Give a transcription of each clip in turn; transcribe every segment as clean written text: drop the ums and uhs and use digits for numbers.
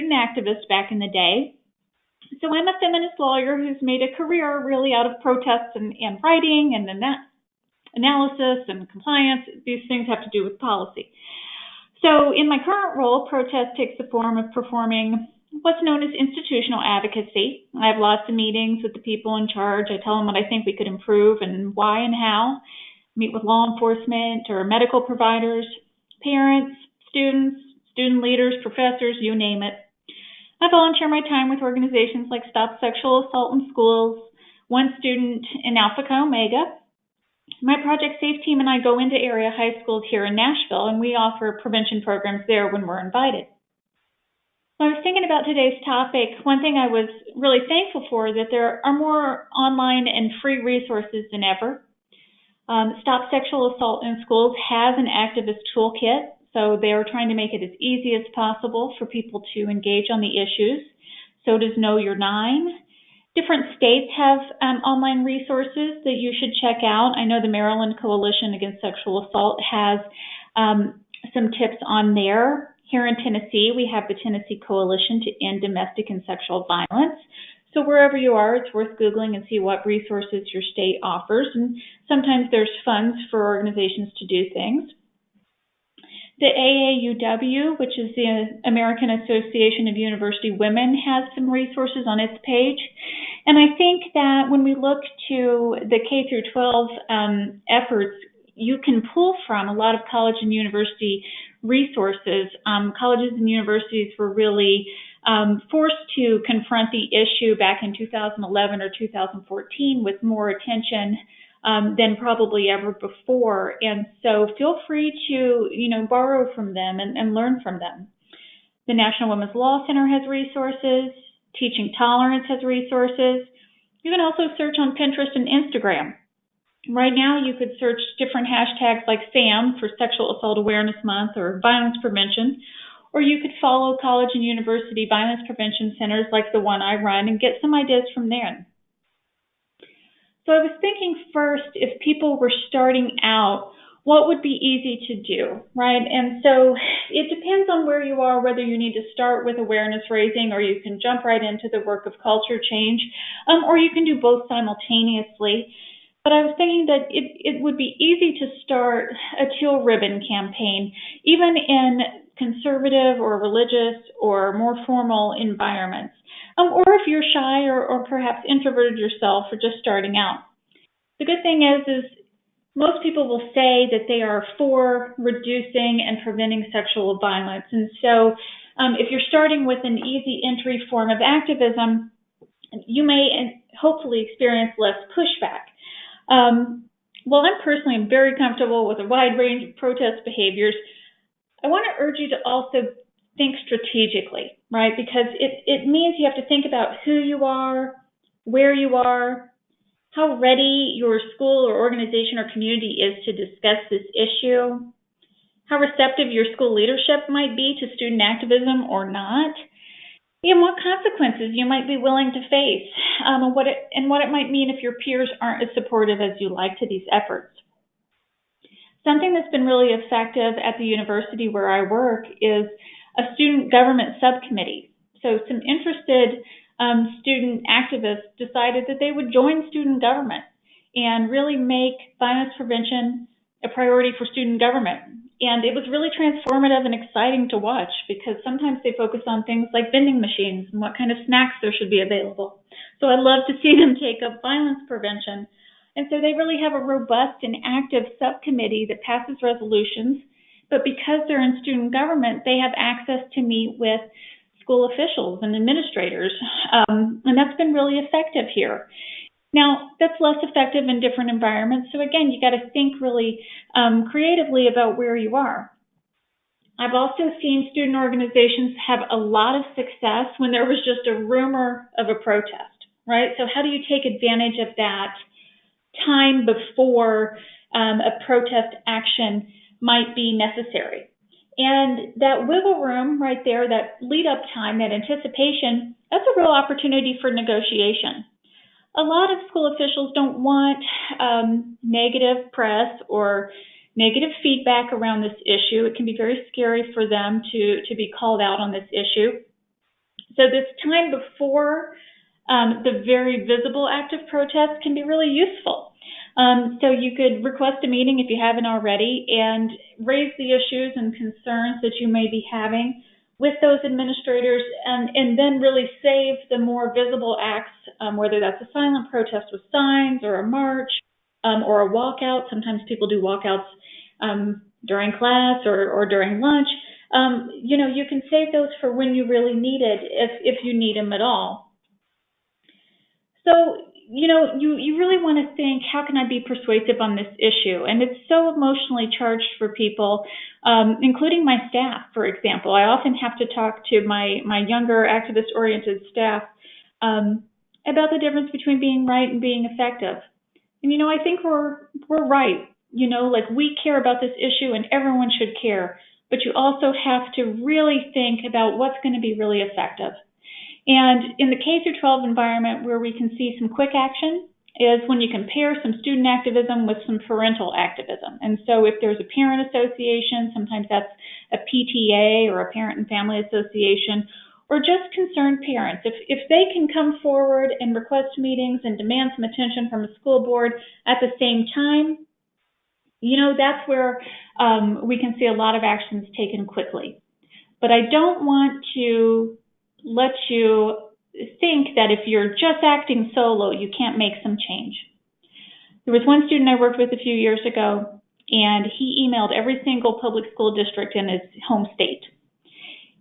student activist back in the day. So I'm a feminist lawyer who's made a career really out of protests and writing and analysis and compliance. These things have to do with policy. So in my current role, protest takes the form of performing what's known as institutional advocacy. I have lots of meetings with the people in charge. I tell them what I think we could improve and why and how. Meet with law enforcement or medical providers, parents, students, student leaders, professors, you name it. I volunteer my time with organizations like Stop Sexual Assault in Schools, One Student, and Alpha Chi Omega. My Project SAFE team and I go into area high schools here in Nashville, and we offer prevention programs there when we're invited. When I was thinking about today's topic, one thing I was really thankful for is that there are more online and free resources than ever. Stop Sexual Assault in Schools has an activist toolkit, so they're trying to make it as easy as possible for people to engage on the issues. So does Know Your 9. Different states have online resources that you should check out. I know the Maryland Coalition Against Sexual Assault has some tips on there. Here in Tennessee, we have the Tennessee Coalition to End Domestic and Sexual Violence. So wherever you are, it's worth Googling and see what resources your state offers. And sometimes there's funds for organizations to do things. The AAUW, which is the American Association of University Women, has some resources on its page. And I think that when we look to the K through 12 efforts, you can pull from a lot of college and university resources. Colleges and universities were really forced to confront the issue back in 2011 or 2014 with more attention than probably ever before. And so feel free to, borrow from them and learn from them. The National Women's Law Center has resources. Teaching Tolerance has resources. You can also search on Pinterest and Instagram. Right now, you could search different hashtags like SAM for Sexual Assault Awareness Month or Violence Prevention, or you could follow college and university violence prevention centers like the one I run and get some ideas from there. So I was thinking first, if people were starting out, what would be easy to do, right? And so it depends on where you are, whether you need to start with awareness raising or you can jump right into the work of culture change, or you can do both simultaneously. But I was thinking that it would be easy to start a teal ribbon campaign, even in conservative or religious or more formal environments. Or if you're shy or perhaps introverted yourself or just starting out. The good thing is most people will say that they are for reducing and preventing sexual violence. And so if you're starting with an easy entry form of activism, you may hopefully experience less pushback. While I personally am very comfortable with a wide range of protest behaviors, I want to urge you to also think strategically, right? Because it means you have to think about who you are, where you are, how ready your school or organization or community is to discuss this issue, how receptive your school leadership might be to student activism or not, and what consequences you might be willing to face, and what it might mean if your peers aren't as supportive as you like to these efforts. Something that's been really effective at the university where I work is a student government subcommittee. So some interested student activists decided that they would join student government and really make violence prevention a priority for student government. And it was really transformative and exciting to watch because sometimes they focus on things like vending machines and what kind of snacks there should be available. So I love to see them take up violence prevention. And so they really have a robust and active subcommittee that passes resolutions. But because they're in student government, they have access to meet with school officials and administrators. And that's been really effective here. Now, that's less effective in different environments. So again, you got to think really creatively about where you are. I've also seen student organizations have a lot of success when there was just a rumor of a protest, right? So how do you take advantage of that time before a protest action might be necessary? And that wiggle room right there, that lead-up time, that anticipation, that's a real opportunity for negotiation. A lot of school officials don't want negative press or negative feedback around this issue. It can be very scary for them to be called out on this issue. So this time before the very visible act of protest can be really useful. So you could request a meeting if you haven't already and raise the issues and concerns that you may be having with those administrators, and then really save the more visible acts, whether that's a silent protest with signs or a march or a walkout. Sometimes people do walkouts during class or during lunch. You can save those for when you really need it, if you need them at all. So, you really want to think, how can I be persuasive on this issue? And it's so emotionally charged for people, including my staff, for example. I often have to talk to my younger activist-oriented staff about the difference between being right and being effective. And, I think we're right. We care about this issue and everyone should care. But you also have to really think about what's going to be really effective. And in the K-12 environment, where we can see some quick action is when you can pair some student activism with some parental activism. And so if there's a parent association, sometimes that's a PTA or a parent and family association, or just concerned parents. If they can come forward and request meetings and demand some attention from a school board at the same time, that's where we can see a lot of actions taken quickly. But I don't want to let you think that if you're just acting solo, you can't make some change. There was one student I worked with a few years ago, and he emailed every single public school district in his home state.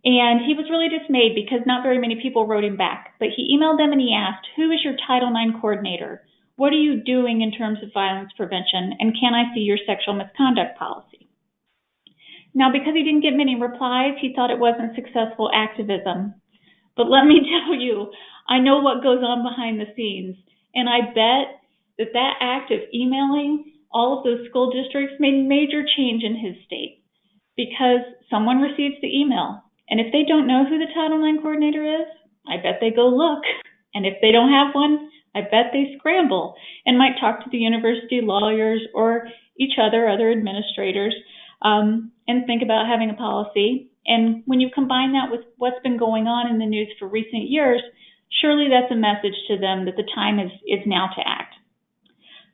And he was really dismayed because not very many people wrote him back. But he emailed them and he asked, who is your Title IX coordinator? What are you doing in terms of violence prevention? And can I see your sexual misconduct policy? Now, because he didn't get many replies, he thought it wasn't successful activism. But let me tell you, I know what goes on behind the scenes. And I bet that act of emailing all of those school districts made major change in his state, because someone receives the email. And if they don't know who the Title IX coordinator is, I bet they go look. And if they don't have one, I bet they scramble and might talk to the university lawyers or other administrators and think about having a policy. And when you combine that with what's been going on in the news for recent years, surely that's a message to them that the time is now to act.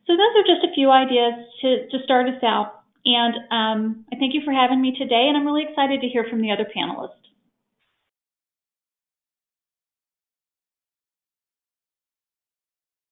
So those are just a few ideas to start us out. And I thank you for having me today, and I'm really excited to hear from the other panelists.